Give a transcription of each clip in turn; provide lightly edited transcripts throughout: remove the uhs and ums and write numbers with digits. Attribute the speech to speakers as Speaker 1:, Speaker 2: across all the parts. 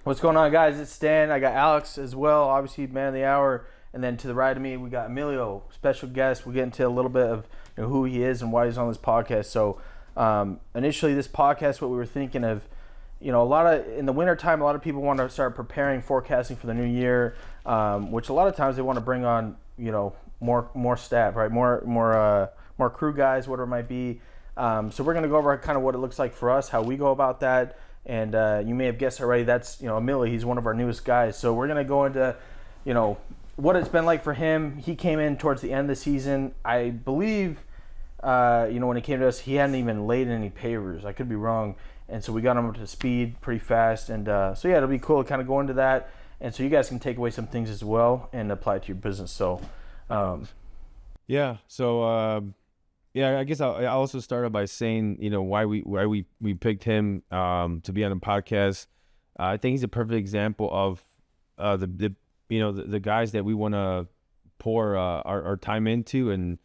Speaker 1: What's going on, guys? It's Stan. I got Alex as well, obviously man of the hour, and then to the right of me we got Emilio, special guest. We'll get into a little bit of who he is and why he's on this podcast. So initially, this podcast, what we were thinking of, a lot of in the wintertime, a lot of people want to start preparing, forecasting for the new year, which a lot of times they want to bring on more staff, right? More crew guys, whatever it might be. So we're gonna go over kind of what it looks like for us, how we go about that. And you may have guessed already, that's Emilio. He's one of our newest guys. So we're gonna go into what it's been like for him. He came in towards the end of the season. I believe when he came to us, he hadn't even laid any pavers. I could be wrong. And so we got him up to speed pretty fast. And so yeah, it'll be cool to kind of go into that. And so you guys can take away some things as well and apply it to your business. So
Speaker 2: yeah. So yeah, I guess I also started by saying, why we picked him to be on the podcast. I think he's a perfect example of the guys that we want to pour our time into, and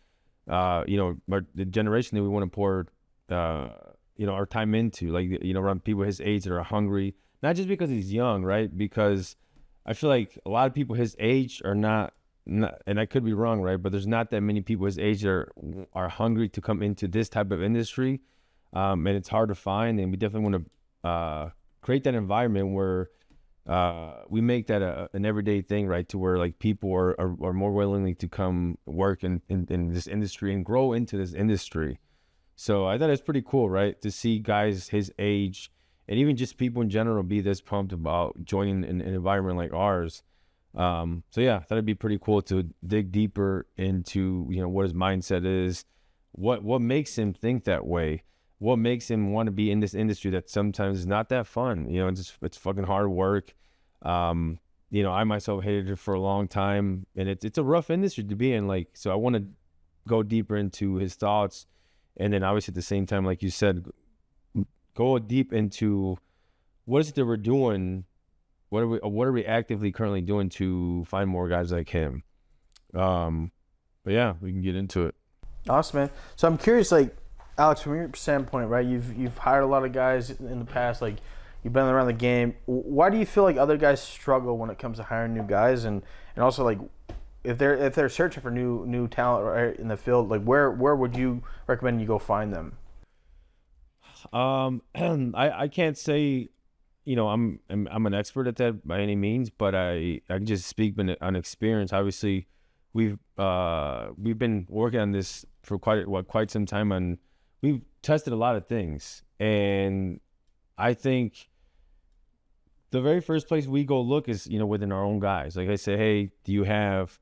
Speaker 2: the generation that we want to pour our time into, like around people his age that are hungry, not just because he's young, right? Because I feel like a lot of people his age are not, and I could be wrong, right? But there's not that many people his age that are hungry to come into this type of industry, and it's hard to find. And we definitely want to create that environment where we make that an everyday thing, right? To where like people are more willingly to come work in this industry and grow into this industry. So I thought it's pretty cool, right? To see guys his age and even just people in general be this pumped about joining an environment like ours. So yeah, I thought it'd be pretty cool to dig deeper into, what his mindset is, what makes him think that way, what makes him want to be in this industry that sometimes is not that fun. It's fucking hard work. I myself hated it for a long time, and it's a rough industry to be in. Like, so I want to go deeper into his thoughts, and then obviously at the same time, like you said, go deep into what is it that we're doing. What are we actively currently doing to find more guys like him? But yeah, we can get into it.
Speaker 1: awesome, man. So I'm curious, like Alex, from your standpoint, right? You've hired a lot of guys in the past, like you've been around the game. Why do you feel like other guys struggle when it comes to hiring new guys, and also like if they're searching for new talent right, in the field, like where would you recommend you go find them?
Speaker 2: I can't say, I'm an expert at that by any means, but I can just speak on experience. Obviously, we've been working on this for quite some time, and we've tested a lot of things. And I think the very first place we go look is within our own guys. Like I say, hey, do you have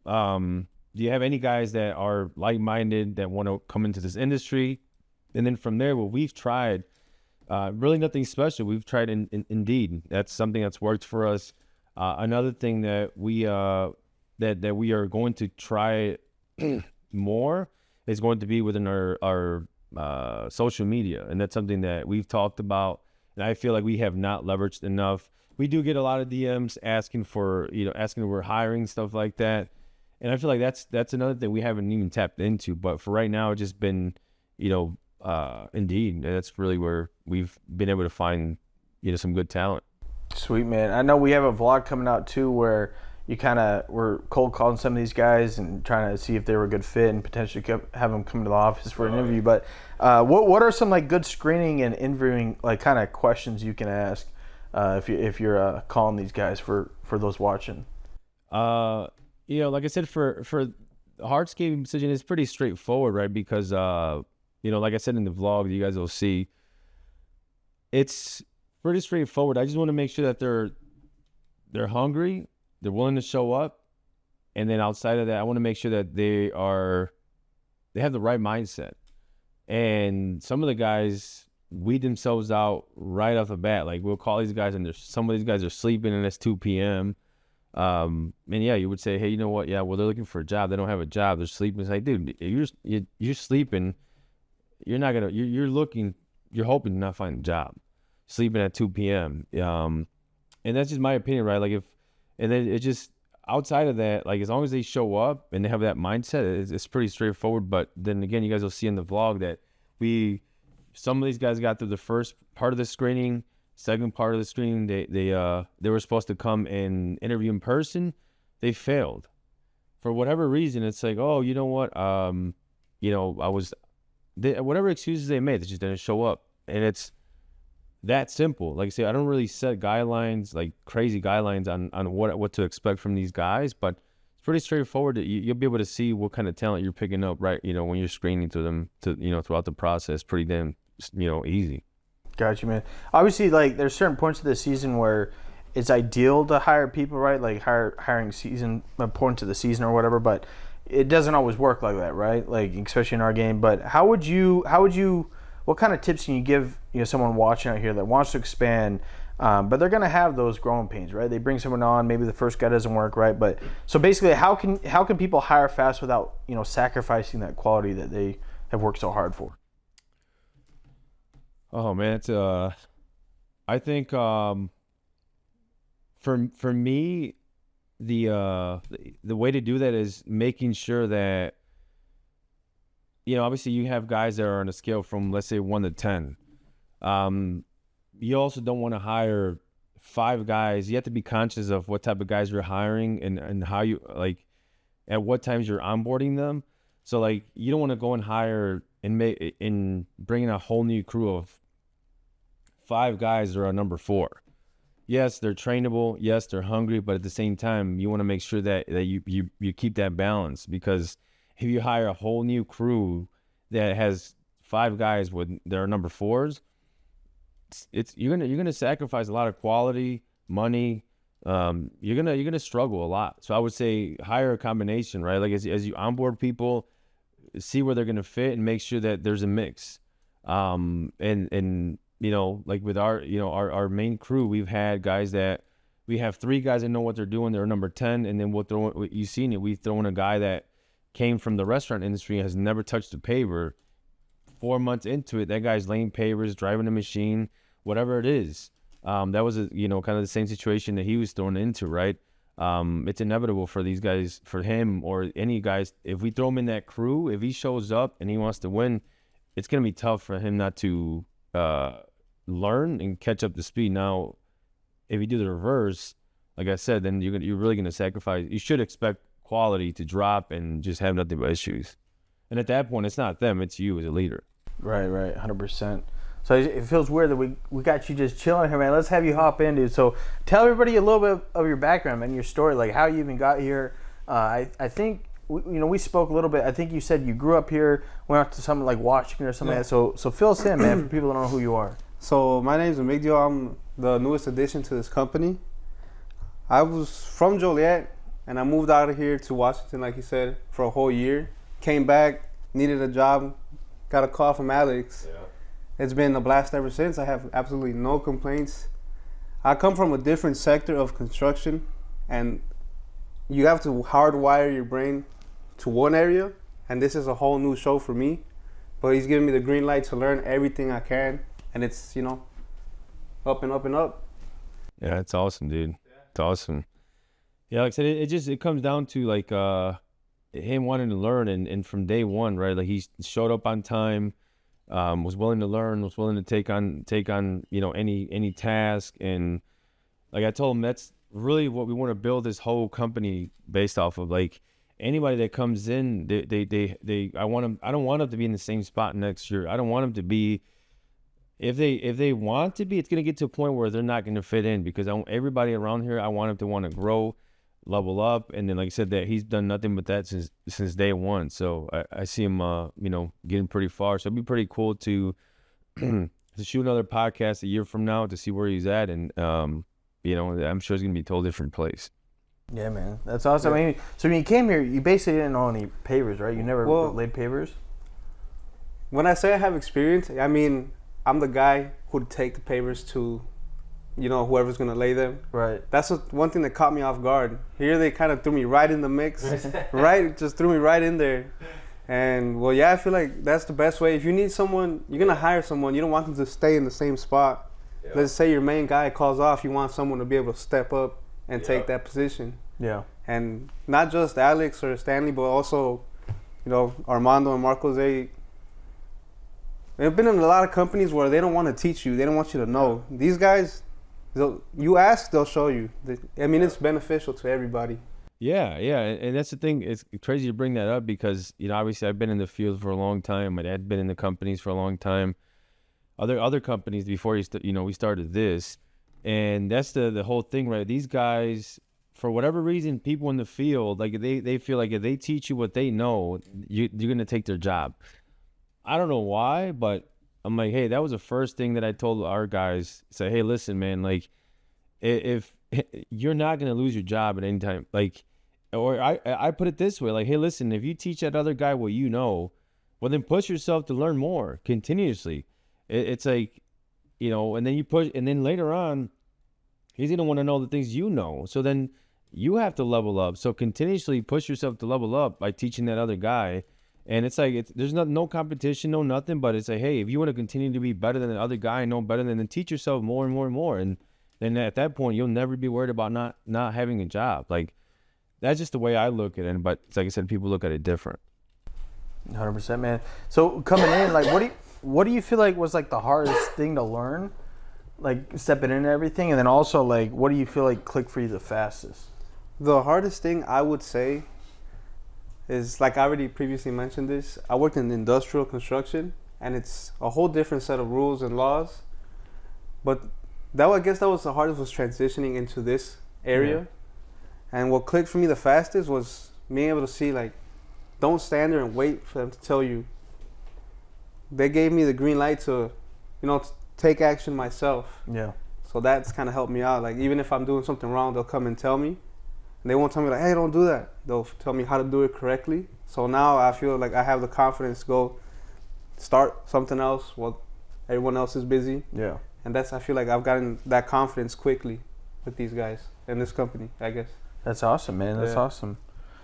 Speaker 2: any guys that are like-minded that want to come into this industry? And then from there, what we've tried. Really nothing special. We've tried Indeed. That's something that's worked for us. Another thing that we that we are going to try more is going to be within our social media, and that's something that we've talked about. And I feel like we have not leveraged enough. We do get a lot of DMs asking for asking if we're hiring, stuff like that, and I feel like that's another thing we haven't even tapped into. But for right now, it's just been Indeed. That's really where we've been able to find some good talent.
Speaker 1: Sweet, man. I know we have a vlog coming out too where you kind of were cold calling some of these guys and trying to see if they were a good fit and potentially have them come to the office for an interview. But what are some like good screening and interviewing like kind of questions you can ask if you're calling these guys for those watching?
Speaker 2: Like I said, for the hardscaping decision, it's pretty straightforward, right? Because like I said in the vlog, you guys will see, it's pretty straightforward. I just want to make sure that they're hungry, they're willing to show up, and then outside of that, I want to make sure that they have the right mindset. And some of the guys weed themselves out right off the bat. Like we'll call these guys, and some of these guys are sleeping, and it's 2 p.m. And yeah, you would say, hey, you know what? Yeah, well, they're looking for a job. They don't have a job. They're sleeping. It's like, dude, you're sleeping. You're not gonna. You're hoping to not find a job, sleeping at 2 p.m. And that's just my opinion, right? Like and then it just outside of that, like as long as they show up and they have that mindset, it's pretty straightforward. But then again, you guys will see in the vlog that some of these guys got through the first part of the screening. Second part of the screening, they were supposed to come and interview in person. They failed for whatever reason. It's like, oh, you know what? Whatever excuses they made, they just didn't show up, and it's that simple. Like I say, I don't really set guidelines, like crazy guidelines on what to expect from these guys, but it's pretty straightforward. You'll be able to see what kind of talent you're picking up, right? When you're screening through them throughout the process. Pretty damn easy.
Speaker 1: Got you, man. Obviously, like there's certain points of the season where it's ideal to hire people, right? Like hiring season important to the season or whatever, but it doesn't always work like that, right? Like especially in our game. But how would you what kind of tips can you give someone watching out here that wants to expand, but they're gonna have those growing pains, right? They bring someone on, maybe the first guy doesn't work, right? But so basically, how can people hire fast without sacrificing that quality that they have worked so hard for?
Speaker 2: Oh man, it's I think for me, the way to do that is making sure that obviously you have guys that are on a scale from, let's say, 1 to 10. You also don't want to hire 5 guys. You have to be conscious of what type of guys you're hiring and how you at what times you're onboarding them. So you don't want to go and hire and bring in a whole new crew of 5 guys that are a number 4. Yes, they're trainable. Yes, they're hungry, but at the same time, you want to make sure that you keep that balance, because if you hire a whole new crew that has 5 guys that are number 4s, you're gonna sacrifice a lot of quality, money. You're gonna struggle a lot. So I would say hire a combination, right? Like as you onboard people, see where they're gonna fit and make sure that there's a mix. And like with our main crew, we've had guys that we have 3 guys that know what they're doing. They're number 10, and then we'll throw. You've seen it. We throw in a guy that came from the restaurant industry and has never touched a paver. 4 months into it, that guy's laying pavers, driving a machine, whatever it is. That was kind of the same situation that he was thrown into, right? It's inevitable for these guys, for him or any guys. If we throw him in that crew, if he shows up and he wants to win, it's gonna be tough for him not to learn and catch up to speed. Now, if you do the reverse, like I said, then you're really gonna sacrifice. You should expect quality to drop and just have nothing but issues. And at that point, it's not them, it's you as a leader.
Speaker 1: Right, 100%. So it feels weird that we got you just chilling here, man. Let's have you hop in, dude. So tell everybody a little bit of your background, man, your story, like how you even got here. I think we spoke a little bit. I think you said you grew up here, went out to something like Washington or something like that. So fill us in, man, for people that don't know who you are.
Speaker 3: So my name is Emigdio. I'm the newest addition to this company. I was from Joliet, and I moved out of here to Washington, like you said, for a whole year. Came back, needed a job, got a call from Alex. Yeah. It's been a blast ever since. I have absolutely no complaints. I come from a different sector of construction, and you have to hardwire your brain to one area, and this is a whole new show for me. But he's giving me the green light to learn everything I can, and it's, up and up and up.
Speaker 2: Yeah, it's awesome, dude. It's awesome. Yeah, like I said, it comes down to him wanting to learn, and from day one, right? Like he showed up on time, was willing to learn, was willing to take on any task, and like I told him, that's really what we want to build this whole company based off of. Like anybody that comes in, I don't want them to be in the same spot next year. I don't want them to be. If they want to be, it's gonna get to a point where they're not gonna fit in, because everybody around here, I want them to want to grow, level up, and then like I said, that he's done nothing but that since day one. So I see him getting pretty far. So it'd be pretty cool to shoot another podcast a year from now to see where he's at, and I'm sure it's gonna be a totally different place.
Speaker 1: Yeah, man, that's awesome. Yeah. I mean, so when you came here, you basically didn't know any pavers, right? You never laid pavers.
Speaker 3: When I say I have experience, I mean I'm the guy who'd take the pavers to whoever's going to lay them.
Speaker 1: Right.
Speaker 3: That's one thing that caught me off guard. Here they kind of threw me right in the mix. Just threw me right in there. And, I feel like that's the best way. If you need someone, you're going to hire someone. You don't want them to stay in the same spot. Yeah. Let's say your main guy calls off. You want someone to be able to step up and take that position.
Speaker 1: Yeah.
Speaker 3: And not just Alex or Stanley, but also, Armando and Marcos, I've been in a lot of companies where they don't want to teach you. They don't want you to know. These guys, you ask, they'll show you. I mean, it's beneficial to everybody.
Speaker 2: Yeah, and that's the thing. It's crazy to bring that up because, you know, obviously I've been in the field for a long time. My dad's been in the companies for a long time. Other companies before we started this, and that's the whole thing, right? These guys, for whatever reason, people in the field, like they feel like if they teach you what they know, you're gonna take their job. I don't know why, but I'm like, hey, that was the first thing that I told our guys. Say, hey, listen, man, like if you're not gonna lose your job at any time, like. Or I put it this way, like, hey, listen, if you teach that other guy what you know, well, then push yourself to learn more continuously. It's like, you know, and then you push, and then later on, he's going to want to know the things you know. So then you have to level up. So continuously push yourself to level up by teaching that other guy. And it's like, there's no competition, no nothing, but it's like, hey, if you want to continue to be better than the other guy, know better than, then teach yourself more and more and more. And then at that point, you'll never be worried about not having a job. Like, that's just the way I look at it, but like I said, people look at it different.
Speaker 1: 100%, man. So coming in, like, what do you feel like was like the hardest thing to learn, like stepping into everything, and then also like what do you feel like clicked for you the fastest?
Speaker 3: The hardest thing I would say is, like I already previously mentioned this, I worked in industrial construction, and it's a whole different set of rules and laws. But I guess that was the hardest, was transitioning into this area. Yeah. And what clicked for me the fastest was being able to see, like, don't stand there and wait for them to tell you. They gave me the green light to, take action myself.
Speaker 1: Yeah.
Speaker 3: So that's kind of helped me out. Like, even if I'm doing something wrong, they'll come and tell me. And they won't tell me, like, hey, don't do that. They'll tell me how to do it correctly. So now I feel like I have the confidence to go start something else while everyone else is busy.
Speaker 1: Yeah.
Speaker 3: And I feel like I've gotten that confidence quickly with these guys in this company, I guess.
Speaker 1: That's awesome, man. That's awesome.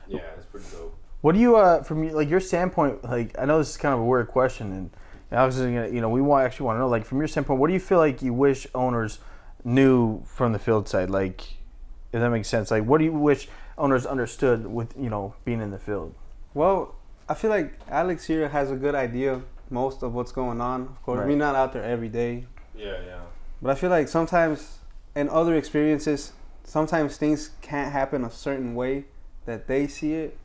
Speaker 2: Yeah, that's pretty dope.
Speaker 1: What do you, from like your standpoint, like I know this is kind of a weird question, and Alex is gonna, we actually want to know, like from your standpoint, what do you feel like you wish owners knew from the field side? Like, if that makes sense, like what do you wish owners understood with being in the field?
Speaker 3: Well, I feel like Alex here has a good idea most of what's going on. Of course, we're not out there every day.
Speaker 2: Yeah.
Speaker 3: But I feel like sometimes in other experiences, sometimes things can't happen a certain way that they see it,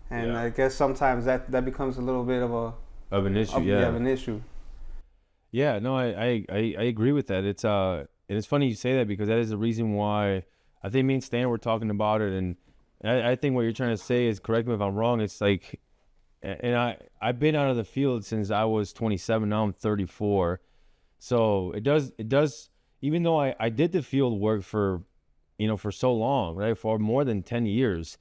Speaker 3: and I guess sometimes that becomes a little bit of an issue. Of an issue.
Speaker 2: Yeah, no, I agree with that. It's and it's funny you say that because that is the reason why I think me and Stan were talking about it, and I think what you're trying to say is, correct me if I'm wrong. It's like, and I've been out of the field since I was 27. Now I'm 34, so it does. Even though I did the field work for so long, right? For more than 10 years,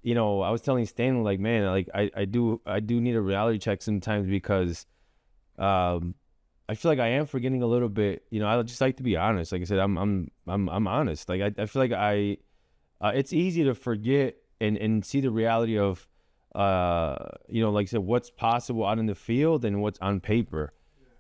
Speaker 2: I was telling Stanley, like, man, like I do need a reality check sometimes because I feel like I am forgetting a little bit. I just like to be honest. Like I said, I'm honest. Like I feel like it's easy to forget and see the reality of like I said, what's possible out in the field and what's on paper.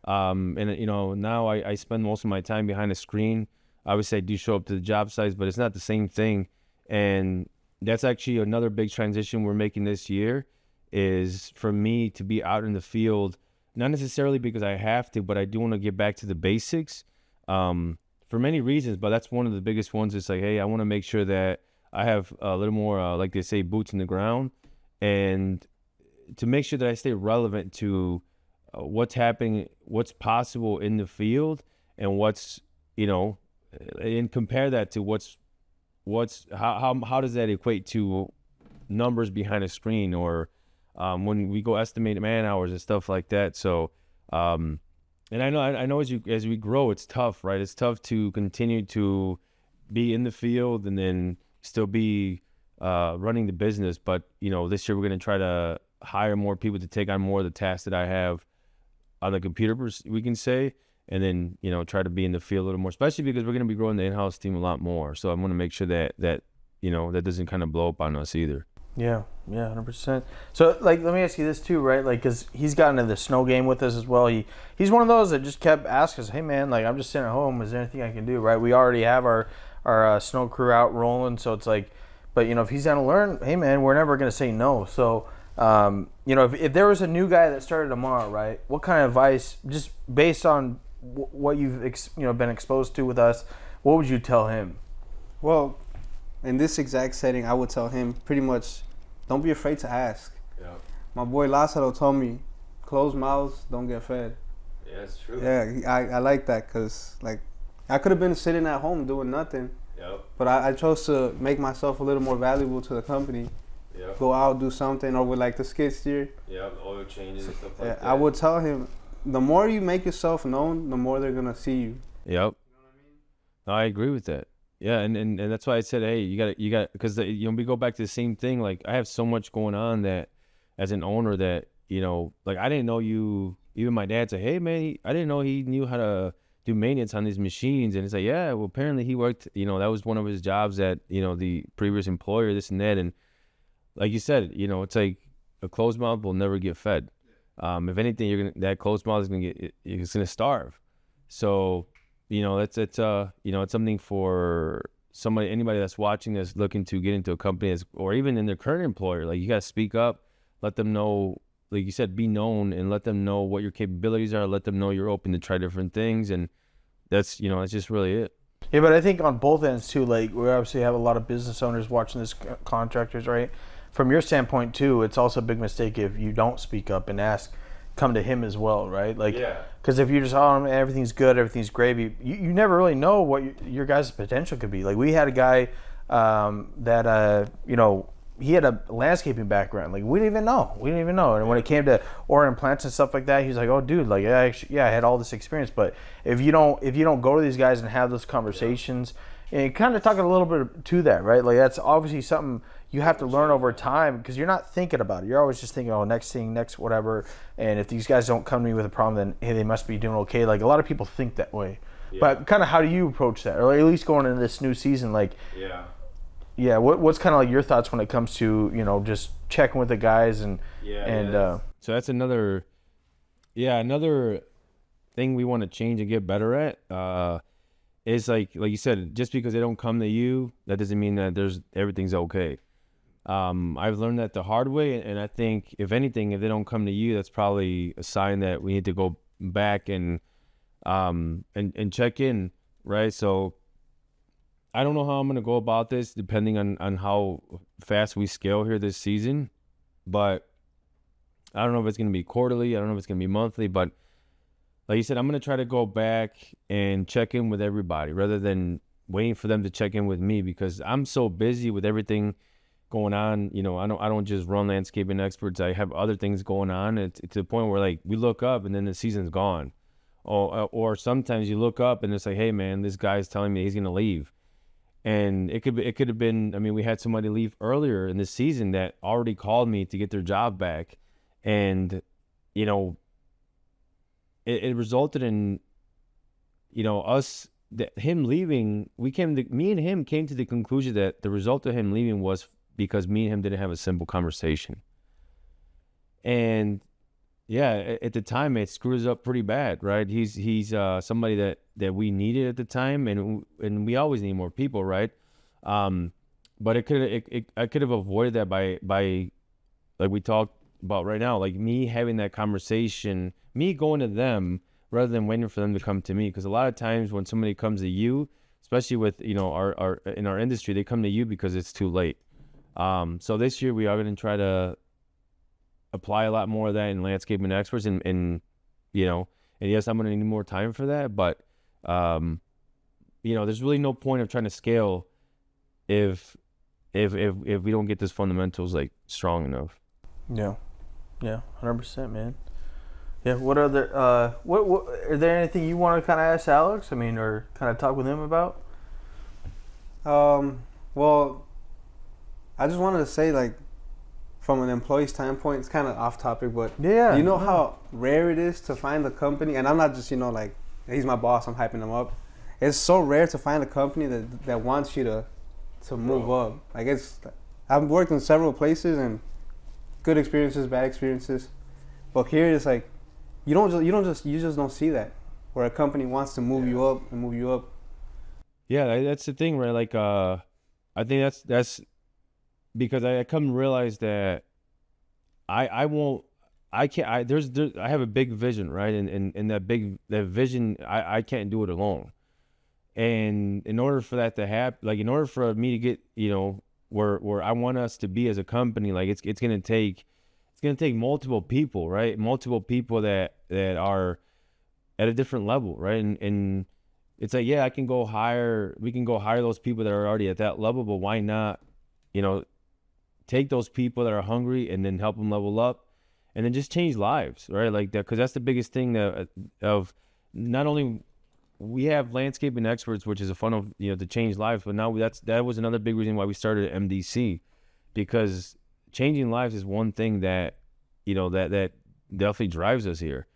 Speaker 2: And now I spend most of my time behind a screen. Obviously, I do show up to the job sites, but it's not the same thing. And that's actually another big transition we're making this year, is for me to be out in the field, not necessarily because I have to, but I do want to get back to the basics for many reasons. But that's one of the biggest ones. It's like, hey, I want to make sure that I have a little more, like they say, boots in the ground, and to make sure that I stay relevant to what's happening, what's possible in the field, and what's, and compare that to how does that equate to numbers behind a screen, or when we go estimate man hours and stuff like that. So and I know as we grow, it's tough, right? It's tough to continue to be in the field and then still be running the business. But this year we're going to try to hire more people to take on more of the tasks that I have on the computer, we can say, and then try to be in the field a little more, especially because we're going to be growing the in-house team a lot more. So I want to make sure that that doesn't kind of blow up on us either.
Speaker 1: Yeah, 100%. So like, let me ask you this too, right? Like, because he's gotten into the snow game with us as well. He's one of those that just kept asking us, hey man, like I'm just sitting at home, is there anything I can do, right? We already have our snow crew out rolling, so it's like, but if he's down to learn, hey man, we're never going to say no. So You know, if there was a new guy that started tomorrow, right? What kind of advice, just based on what you've been exposed to with us, what would you tell him?
Speaker 3: Well, in this exact setting, I would tell him pretty much, don't be afraid to ask.
Speaker 2: Yeah.
Speaker 3: My boy Lázaro told me, closed mouths don't get fed.
Speaker 2: Yeah, that's true.
Speaker 3: Yeah, I like that because, like, I could have been sitting at home doing nothing.
Speaker 2: Yep.
Speaker 3: But I chose to make myself a little more valuable to the company.
Speaker 2: Yep.
Speaker 3: Go out, do something, or with like the skid steer.
Speaker 2: Yeah, oil changes and stuff like
Speaker 3: Yeah,
Speaker 2: that.
Speaker 3: I would tell him, the more you make yourself known, the more they're gonna see you.
Speaker 2: Yep. You know what I mean? No, I agree with that. Yeah, and that's why I said, hey, you got because we go back to the same thing. Like, I have so much going on that, as an owner, that like, I didn't know you. Even my dad said, hey man, I didn't know he knew how to do maintenance on these machines. And it's like, yeah, well, apparently he worked. That was one of his jobs at the previous employer, this and that. And like you said, it's like a closed mouth will never get fed. If anything, that closed mouth is gonna starve. So, it's something for anybody that's watching that's looking to get into a company, or even in their current employer. Like, you gotta speak up, let them know, like you said, be known, and let them know what your capabilities are. Let them know you're open to try different things, and that's just really it.
Speaker 1: Yeah, but I think on both ends too. Like, we obviously have a lot of business owners watching this, contractors, right? From your standpoint too, it's also a big mistake if you don't speak up and ask, come to him as well, right? Like, because if you're just, everything's good, everything's gravy, you never really know what your guys' potential could be. Like, we had a guy that he had a landscaping background. Like, we didn't even know. And when it came to Orient plants and stuff like that, he was like, oh dude, like, I had all this experience. But if you don't go to these guys and have those conversations, and kind of talking a little bit to that, right? Like, that's obviously something you have to learn over time, because you're not thinking about it. You're always just thinking, oh, next whatever. And if these guys don't come to me with a problem, then hey, they must be doing okay. Like, a lot of people think that way. Yeah. But kind of, how do you approach that? Or at least going into this new season, like, what's kind of like your thoughts when it comes to, just checking with the guys and
Speaker 2: so that's another thing we want to change and get better at. Is like you said, just because they don't come to you, that doesn't mean that everything's okay. I've learned that the hard way, and I think, if anything, if they don't come to you, that's probably a sign that we need to go back and check in, right? So I don't know how I'm gonna go about this, depending on how fast we scale here this season, but I don't know if it's gonna be quarterly. I don't know if it's gonna be monthly, but like you said, I'm going to try to go back and check in with everybody rather than waiting for them to check in with me, because I'm so busy with everything going on. I don't just run Landscaping Experts. I have other things going on. It's to the point where, like, we look up and then the season's gone. Or sometimes you look up and it's like, hey man, this guy's telling me he's going to leave. And it could have been, we had somebody leave earlier in the season that already called me to get their job back. And, it resulted in, him leaving. Me and him came to the conclusion that the result of him leaving was because me and him didn't have a simple conversation. And at the time, it screws up pretty bad, right? He's somebody that we needed at the time, and we always need more people, right? But I could have avoided that by like we talked about right now, like me having that conversation, me going to them rather than waiting for them to come to me. Because a lot of times when somebody comes to you, especially with our in our industry, they come to you because it's too late. So this year we are going to try to apply a lot more of that in Landscaping Experts, and yes, I'm going to need more time for that, but there's really no point of trying to scale if we don't get these fundamentals like strong enough.
Speaker 1: Yeah, 100%, man. Yeah. What other what are there anything you want to kind of ask Alex? Or kind of talk with him about?
Speaker 3: Well, I just wanted to say, like, from an employee standpoint, it's kind of off topic, but how rare it is to find a company, and I'm not just like, he's my boss, I'm hyping him up. It's so rare to find a company that wants you to move up. Like, I've worked in several places and good experiences, bad experiences, but here it's like you just don't see that, where a company wants to move you up and move you up.
Speaker 2: Yeah, that's the thing, right? Like, I think that's because I come to realize that I won't. I can't. I have a big vision, right? And that vision, I can't do it alone. And in order for that to happen, like in order for me to get, where I want us to be as a company, like it's gonna take multiple people, right? Multiple people that are at a different level, right? And it's like, yeah, we can go hire those people that are already at that level, but why not, take those people that are hungry and then help them level up, and then just change lives, right? Like that, because that's the biggest thing of not only we have landscaping experts, which is a fun of, to change lives, but now that was another big reason why we started MDC, because changing lives is one thing that, that definitely drives us here.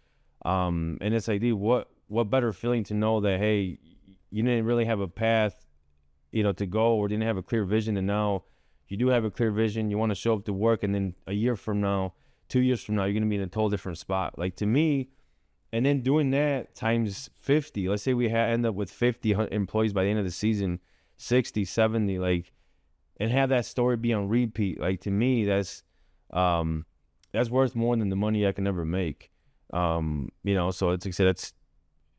Speaker 2: And it's like, dude, what better feeling to know that, hey, you didn't really have a path, to go, or didn't have a clear vision, and now you do have a clear vision. You want to show up to work, and then a year from now, 2 years from now, you're going to be in a total different spot. Like, to me, and then doing that times 50, let's say we end up with 50 employees by the end of the season, 60, 70, like, and have that story be on repeat. Like, to me, that's worth more than the money I can ever make. So it's like I said,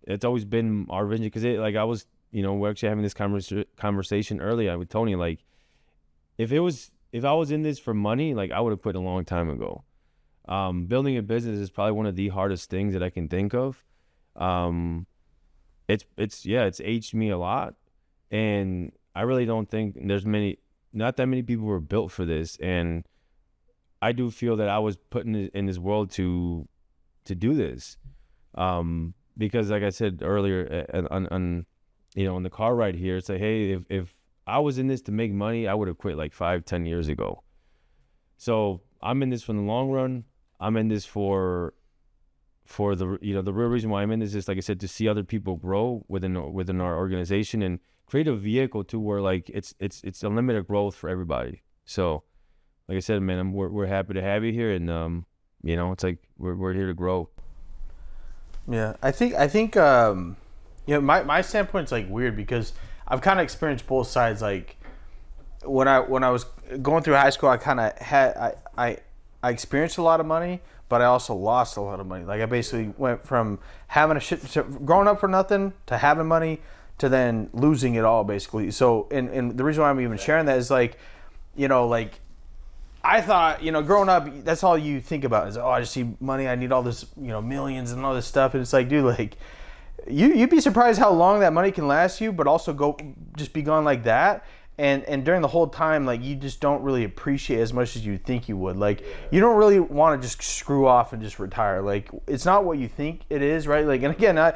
Speaker 2: it's always been our vision, because I was, we're actually having this conversation earlier with Tony. Like, if I was in this for money, like, I would have quit a long time ago. Building a business is probably one of the hardest things that I can think of. It's aged me a lot, and I really don't think not that many people were built for this. And I do feel that I was put in this world to do this. Because like I said earlier on the car ride here, it's like, hey, if I was in this to make money, I would have quit like 5-10 years ago. So I'm in this for the long run. I'm in this for the the real reason why I'm in this is, like I said, to see other people grow within our organization, and create a vehicle to where, like, it's unlimited growth for everybody. So like I said, man, we're happy to have you here, and it's like we're here to grow.
Speaker 1: Yeah, I think my standpoint's like weird, because I've kind of experienced both sides. Like, when I was going through high school, I kind of had I experienced a lot of money, but I also lost a lot of money. Like, I basically went from having growing up for nothing, to having money, to then losing it all, basically. So, and the reason why I'm even sharing that is, like, like, I thought, growing up, that's all you think about is, I just see money, I need all this, millions and all this stuff. And it's like, dude, like, you'd be surprised how long that money can last you, but also just be gone like that. And during the whole time, like, you just don't really appreciate as much as you think you would. Like, you don't really want to just screw off and just retire. Like, it's not what you think it is, right? Like, and again, I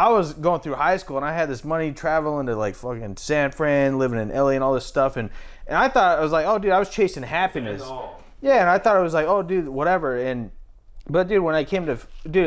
Speaker 1: was going through high school, and I had this money traveling to, like, fucking San Fran, living in LA and all this stuff. And I thought, I was like, oh, dude, I was chasing happiness. Yeah, and I thought it was like, oh, dude, whatever. But, dude, when I came to,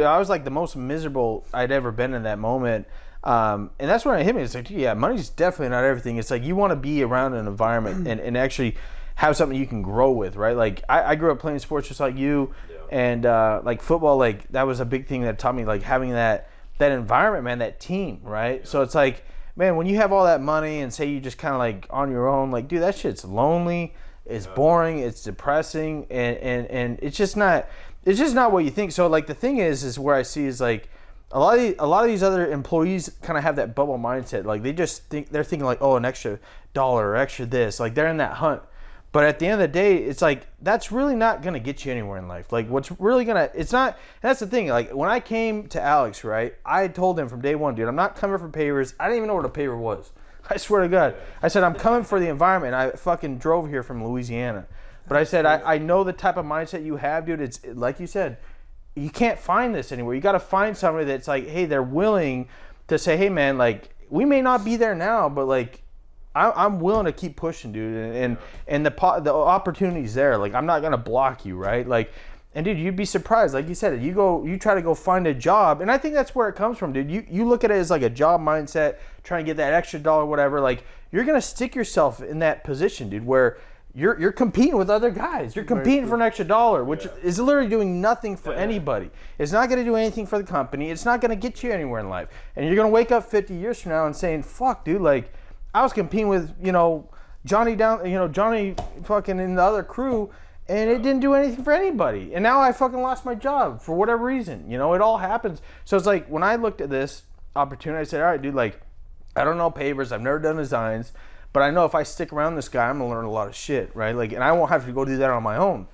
Speaker 1: I was, like, the most miserable I'd ever been in that moment. And that's when it hit me. It's like, yeah, money's definitely not everything. It's like, you want to be around an environment and actually have something you can grow with, right? Like, I grew up playing sports just like you, and like football, like, that was a big thing that taught me, like, having that environment, man, that team, right? So it's like, man, when you have all that money and say you just kind of like on your own, like, dude, that shit's lonely, it's boring, it's depressing, and it's just not what you think. So, like, the thing is where I see is, like, a lot of these other employees kind of have that bubble mindset. Like, they're thinking like, oh, an extra dollar or extra this. Like, they're in that hunt. But at the end of the day, it's like, that's really not going to get you anywhere in life. Like, what's really it's not, that's the thing. Like, when I came to Alex, right, I told him from day one, dude, I'm not coming for pavers. I didn't even know what a paver was. I swear to God. I said, I'm coming for the environment. I fucking drove here from Louisiana. But I said, I know the type of mindset you have, dude. It's like you said, you can't find this anywhere. You got to find somebody that's like, hey, they're willing to say, hey, man, like, we may not be there now, but, like, I'm willing to keep pushing, dude. And the opportunity's there. Like, I'm not going to block you, right? Like, and, dude, you'd be surprised. Like you said, you try to go find a job. And I think that's where it comes from, dude. You look at it as like a job mindset, trying to get that extra dollar, whatever. Like, you're going to stick yourself in that position, dude, where you're competing with other guys. You're competing for an extra dollar, which is literally doing nothing for anybody. It's not going to do anything for the company. It's not going to get you anywhere in life. And you're going to wake up 50 years from now and saying, fuck, dude, like, I was competing with, Johnny fucking in the other crew, And it didn't do anything for anybody. And now I fucking lost my job for whatever reason. You know, it all happens. So it's like when I looked at this opportunity, I said, all right, dude, like, I don't know pavers. I've never done designs. But I know if I stick around this guy, I'm going to learn a lot of shit, right? Like, and I won't have to go do that on my own.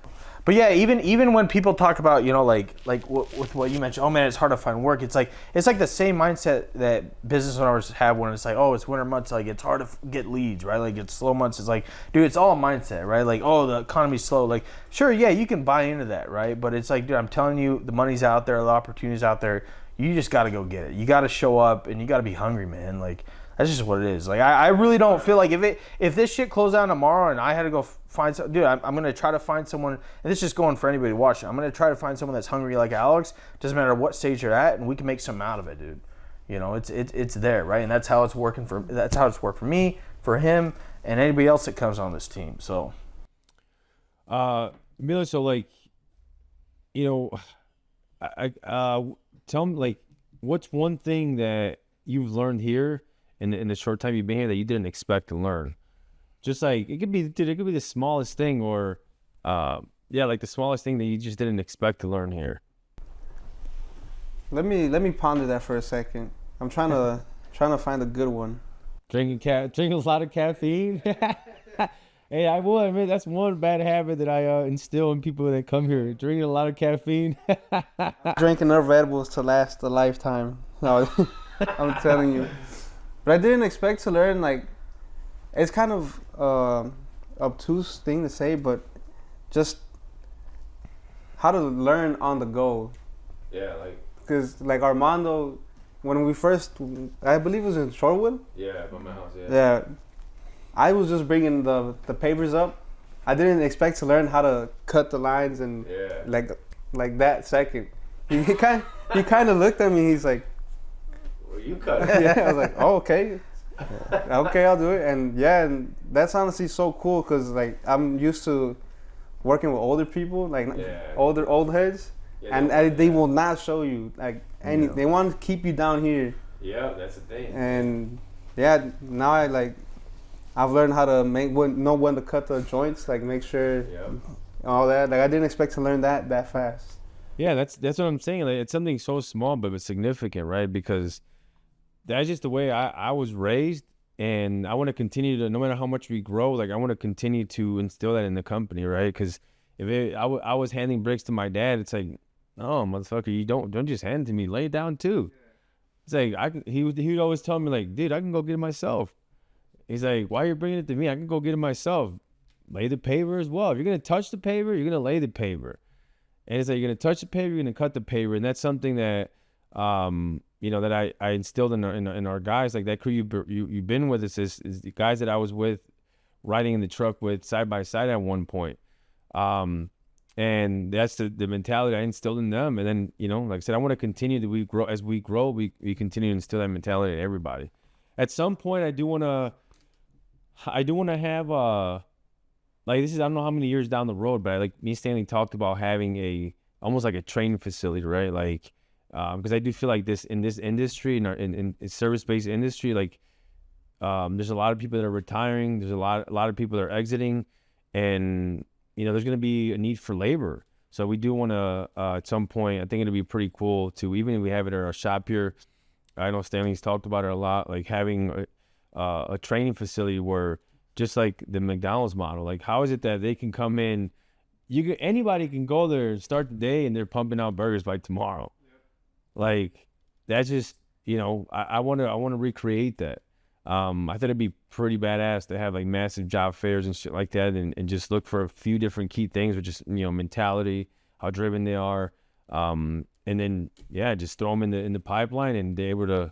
Speaker 1: But yeah, even when people talk about, you know, like with what you mentioned, oh man, it's hard to find work. It's like the same mindset that business owners have when it's like, oh, it's winter months, like it's hard to get leads, right? Like it's slow months. It's like, dude, it's all a mindset, right? Like, oh, the economy's slow. Like, sure, yeah, you can buy into that, right? But it's like, dude, I'm telling you, the money's out there, the opportunity's out there. You just got to go get it. You got to show up and you got to be hungry, man. Like, that's just what it is. Like, I really don't feel like if this shit closed down tomorrow and I had to go find some, dude, I'm going to try to find someone, and this is just going for anybody watching. I'm going to try to find someone that's hungry like Alex. Doesn't matter what stage you're at, and we can make something out of it, dude. You know, it's there, right? And that's how it's working that's how it's worked for me, for him, and anybody else that comes on this team. So,
Speaker 2: Miller, so like, you know, tell me, like, what's one thing that you've learned here in the short time you've been here that you didn't expect to learn? Just like, it could be the smallest thing, or like the smallest thing that you just didn't expect to learn here.
Speaker 3: Let me ponder that for a second. I'm trying to find a good one.
Speaker 2: Drinking a lot of caffeine. Hey, I will admit that's one bad habit that I instill in people that come here. Drinking a lot of caffeine.
Speaker 3: Drinking enough Red Bulls to last a lifetime. No, I'm telling you. But I didn't expect to learn, like, it's kind of obtuse thing to say, but just how to learn on the go.
Speaker 2: Yeah, like,
Speaker 3: because like Armando, when we first, I believe it was in Shorewood.
Speaker 2: Yeah, by my house. Yeah.
Speaker 3: Yeah, I was just bringing the pavers up. I didn't expect to learn how to cut the lines and like that second. He kind of looked at me. He's like,
Speaker 2: "Well, you cut it."
Speaker 3: Yeah, I was like, "Oh, okay." Okay, I'll do it. And that's honestly so cool because like I'm used to working with older people, like old heads, and they will not show you like any. They want to keep you down here.
Speaker 2: Yeah, that's the thing.
Speaker 3: And yeah, now I've learned how to know when to cut the joints, like make sure all that. Like I didn't expect to learn that fast.
Speaker 2: Yeah, that's what I'm saying. Like, it's something so small but significant, right? Because that's just the way I was raised, and I want to continue to, no matter how much we grow, like I want to continue to instill that in the company, right? Because if I was handing bricks to my dad, it's like, no, motherfucker, you don't just hand it to me, lay it down too. It's like he would always tell me like, dude, I can go get it myself. He's like, why are you bringing it to me? I can go get it myself. Lay the paver as well. If you're gonna touch the paver, you're gonna lay the paver. And it's like, you're gonna touch the paver, you're gonna cut the paver, and that's something that that I instilled in our guys. Like that crew you've been with us is the guys that I was with, riding in the truck with side by side at one point. And that's the mentality I instilled in them. And then, like I said, I want to continue to we grow, we continue to instill that mentality in everybody. At some point, I do want to have like this is, I don't know how many years down the road, but like me and Stanley talked about having almost like a training facility, right? Like, because I do feel like in this industry, in service-based industry, like there's a lot of people that are retiring. There's a lot of people that are exiting, and there's going to be a need for labor. So we do want to at some point, I think it'll be pretty cool to, even if we have it at our shop here. I know Stanley's talked about it a lot, like having a training facility where, just like the McDonald's model, like how is it that they can come in, anybody can go there and start the day and they're pumping out burgers by tomorrow. Like that's just, I want to recreate that. I thought it'd be pretty badass to have like massive job fairs and shit like that, and just look for a few different key things, which is mentality, how driven they are, and then just throw them in the pipeline, and they're gonna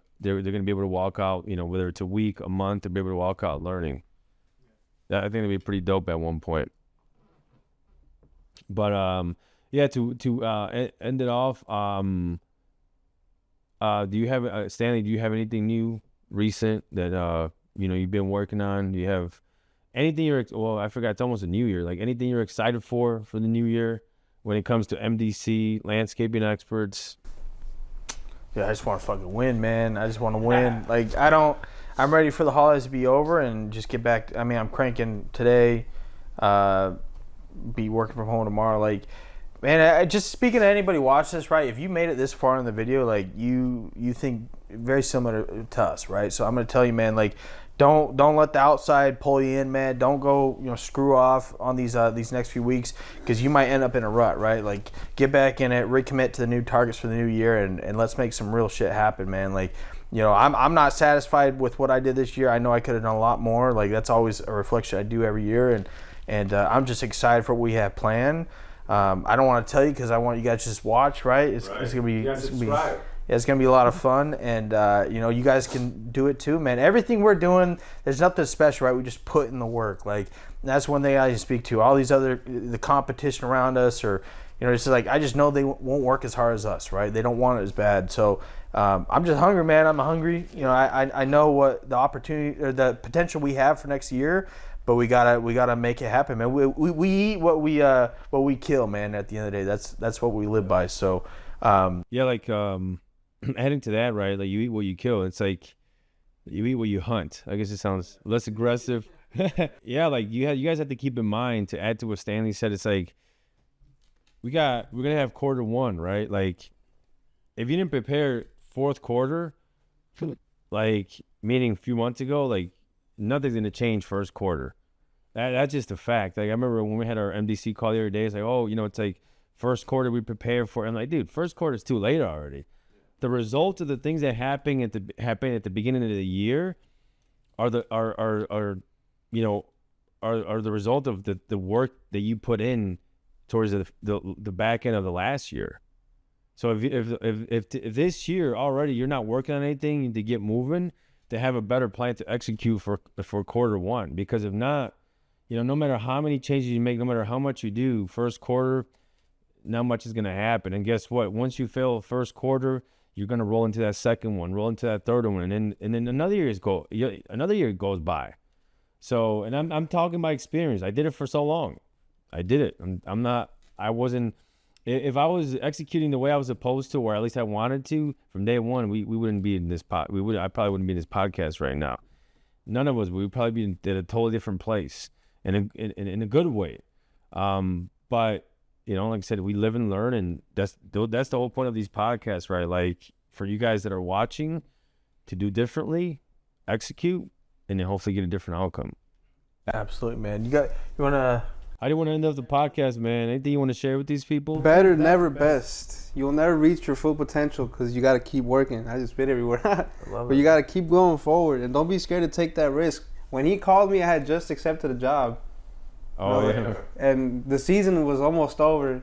Speaker 2: be able to walk out, whether it's a week, a month, they'll be able to walk out learning. I think it'd be pretty dope at one point. But to end it off, do you have Stanley? Do you have anything new, recent that you've been working on? Do you have anything I forgot, it's almost a new year. Like anything you're excited for the new year when it comes to MDC, landscaping experts?
Speaker 1: Yeah, I just want to fucking win, man. I just want to win. Like I'm ready for the holidays to be over and just get back. I mean, I'm cranking today. be working from home tomorrow. Like, man, just speaking to anybody watching this, right? If you made it this far in the video, like you think very similar to us, right? So I'm gonna tell you, man, like don't let the outside pull you in, man. Don't go, screw off on these next few weeks, because you might end up in a rut, right? Like, get back in it, recommit to the new targets for the new year, and let's make some real shit happen, man. Like, I'm not satisfied with what I did this year. I know I could have done a lot more. Like, that's always a reflection I do every year, and I'm just excited for what we have planned. I don't want to tell you because I want you guys to just watch, right? It's gonna be, it's gonna be a lot of fun, and you guys can do it too, man. Everything we're doing, there's nothing special, right? We just put in the work. Like, that's one thing I speak to. All these the competition around us, or it's like, I just know they won't work as hard as us, right? They don't want it as bad. So I'm just hungry, man. I'm hungry. I know what the opportunity or the potential we have for next year. But we gotta make it happen, man. We eat what we kill, man. At the end of the day, that's what we live by. So,
Speaker 2: like adding to that, right? Like, you eat what you kill. It's like you eat what you hunt. I guess it sounds less aggressive. Yeah, like you guys have to keep in mind, to add to what Stanley said. It's like we're gonna have quarter one, right? Like, if you didn't prepare fourth quarter, like, meaning a few months ago, like, nothing's going to change first quarter. That's just a fact. Like, I remember when we had our MDC call the other day, it's like, it's like first quarter we prepare for. I'm like, dude, first quarter is too late already. The result of the things that happen at the beginning of the year are the result of the work that you put in towards the back end of the last year. So if this year already you're not working on anything to get moving, to have a better plan to execute for quarter one. Because if not, no matter how many changes you make, no matter how much you do, first quarter, not much is going to happen. And guess what? Once you fail first quarter, you're going to roll into that second one, roll into that third one, and then another year goes by. So, and I'm talking by experience. I did it for so long. I did it. If I was executing the way I was supposed to, or at least I wanted to, from day one, we wouldn't be in this I probably wouldn't be in this podcast right now. None of us. We would probably be in a totally different place, and in a good way. But like I said, we live and learn, and that's the whole point of these podcasts, right? Like, for you guys that are watching, to do differently, execute, and then hopefully get a different outcome.
Speaker 1: Absolutely, man. You want to.
Speaker 2: I didn't want to end up the podcast, man. Anything you want to share with these people?
Speaker 3: Better, never best. You'll never reach your full potential because you got to keep working. I just spit everywhere. But you got to keep going forward, and don't be scared to take that risk. When he called me, I had just accepted a job.
Speaker 2: Yeah.
Speaker 3: And the season was almost over.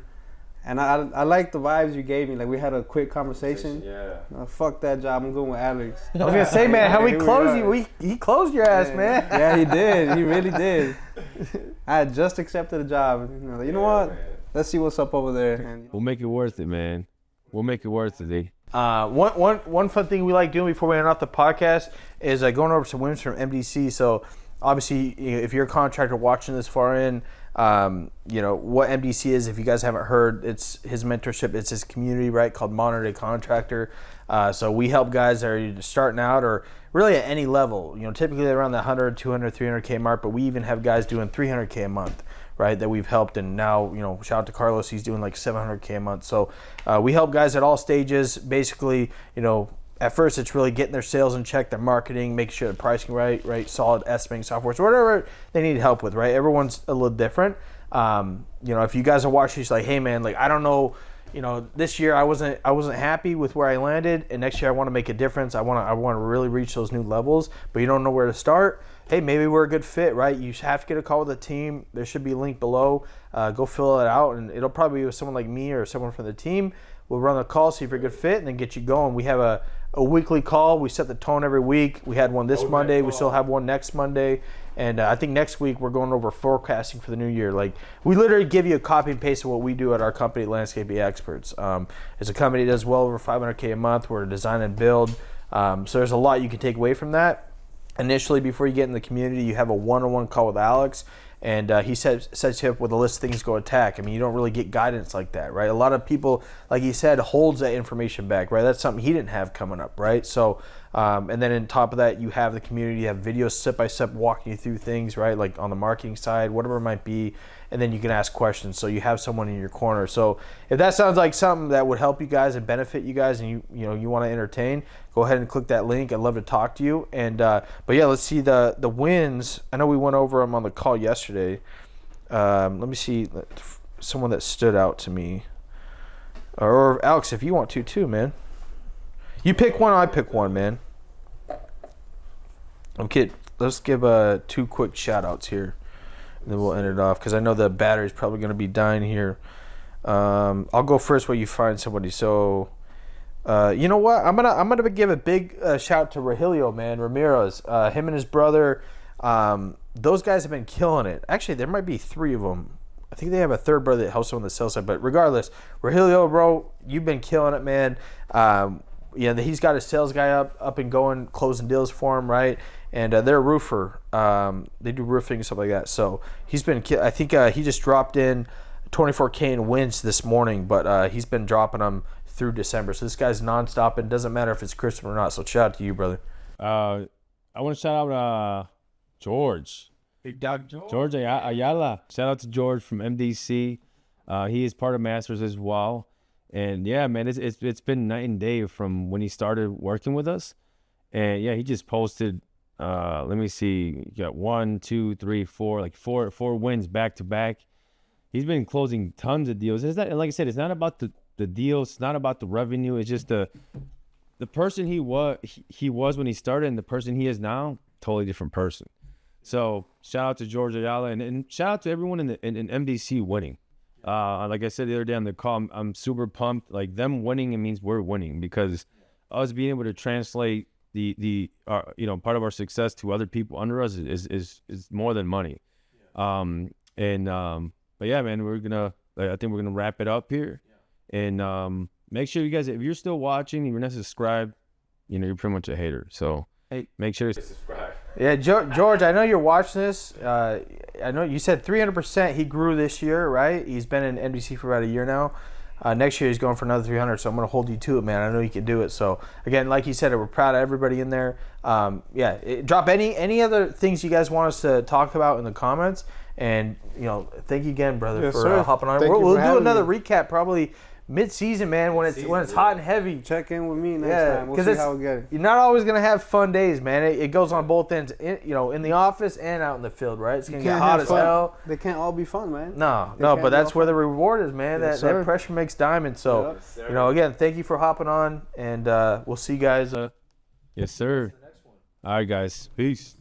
Speaker 3: And I like the vibes you gave me. Like, we had a quick conversation.
Speaker 2: Yeah.
Speaker 3: Fuck that job. I'm going with Alex.
Speaker 1: I was going to say, man, how we closed you. He closed your ass, man.
Speaker 3: Yeah, he did. He really did. I had just accepted a job. You know what? Man. Let's see what's up over there. And
Speaker 2: we'll make it worth it, man. We'll make it worth it, D.
Speaker 1: One fun thing we like doing before we end off the podcast is going over some wins from MDC. So, obviously, if you're a contractor watching this far in, what MDC is, if you guys haven't heard, it's his mentorship. It's his community, right, called Modern Day Contractor. So we help guys that are either starting out or really at any level. Typically around the 100, 200, 300K mark, but we even have guys doing 300K a month, right, that we've helped. And now, shout out to Carlos, he's doing like 700K a month. So we help guys at all stages. Basically, at first, it's really getting their sales in check, their marketing, making sure the pricing right, solid estimating software, so whatever they need help with, right? Everyone's a little different. If you guys are watching, it's like, hey, man, like, I don't know, this year I wasn't happy with where I landed, and next year I want to make a difference. I want to really reach those new levels, but you don't know where to start. Hey, maybe we're a good fit, right? You have to get a call with the team. There should be a link below. Go fill it out, and it'll probably be with someone like me or someone from the team. We'll run the call, see if you're a good fit, and then get you going. We have a weekly call. We set the tone every week. We had one this Monday. We still have one next Monday. And I think next week we're going over forecasting for the new year. Like, we literally give you a copy and paste of what we do at our company, Landscaping Experts. It's a company that does well over $500K a month. We're a design and build. So there's a lot you can take away from that. Initially, before you get in the community, you have a one-on-one call with Alex. And he sets you up with a list of things to go attack. I mean, you don't really get guidance like that, right? A lot of people, like he said, holds that information back, right? That's something he didn't have coming up, right? So And then on top of that, you have the community. You have videos step-by-step walking you through things, right? Like on the marketing side, whatever it might be. And then you can ask questions. So you have someone in your corner. So if that sounds like something that would help you guys and benefit you guys, and you want to entertain, go ahead and click that link. I'd love to talk to you. And but yeah, let's see the wins. I know we went over them on the call yesterday. Let me see someone that stood out to me. Or Alex, if you want to too, man. You pick one, I pick one, man. Okay, let's give 2 quick shout outs here. And then we'll end it off because I know the battery's probably going to be dying here. I'll go first while you find somebody. So, you know what? I'm gonna give a big shout to Rogelio, man, Ramirez. Him and his brother. Those guys have been killing it. Actually, there might be 3 of them. I think they have a third brother that helps them on the sales side. But regardless, Rogelio, bro, you've been killing it, man. He's got his sales guy up and going, closing deals for him, right? And they're a roofer. They do roofing and stuff like that. So he's been. I think he just dropped in 24K in wins this morning, but he's been dropping them through December. So this guy's nonstop, and it doesn't matter if it's Christmas or not. So shout out to you, brother.
Speaker 2: I want to shout out George.
Speaker 1: Big dog George.
Speaker 2: George Ayala. Shout out to George from MDC. He is part of Masters as well. And yeah, man, it's been night and day from when he started working with us. And yeah, he just posted. Let me see. You got 1, 2, 3, 4, like four wins back to back. He's been closing tons of deals. It's not, like I said, it's not about the deals. It's not about the revenue. It's just the person he was when he started and the person he is now. Totally different person. So shout out to George Ayala and shout out to everyone in MDC winning. Like I said the other day on the call, I'm super pumped. Like them winning, it means we're winning because us being able to translate the part of our success to other people under us is more than money. But yeah, man, I think we're gonna wrap it up here, and make sure you guys, if you're still watching, if you're not subscribed, you're pretty much a hater. So hey, make sure to subscribe.
Speaker 1: Yeah, George, I know you're watching this. I know you said 300% he grew this year, right? He's been in NBC for about a year now. Next year he's going for another 300, so I'm going to hold you to it, man. I know you can do it. So, again, like you said, we're proud of everybody in there. Drop any other things you guys want us to talk about in the comments. And, thank you again, brother, for hopping on. We'll do another recap probably mid-season, man, when it's hot and heavy.
Speaker 3: Check in with me next time. We'll see how we get it.
Speaker 1: You're not always gonna have fun days, man. It goes on both ends, in the office and out in the field, right? It's gonna get hot as hell.
Speaker 3: They can't all be fun, man.
Speaker 1: No, but that's where the reward is, man.
Speaker 3: Yes,
Speaker 1: that pressure makes diamonds. So, again, thank you for hopping on, and we'll see you guys.
Speaker 2: Yes, sir. All right, guys. Peace.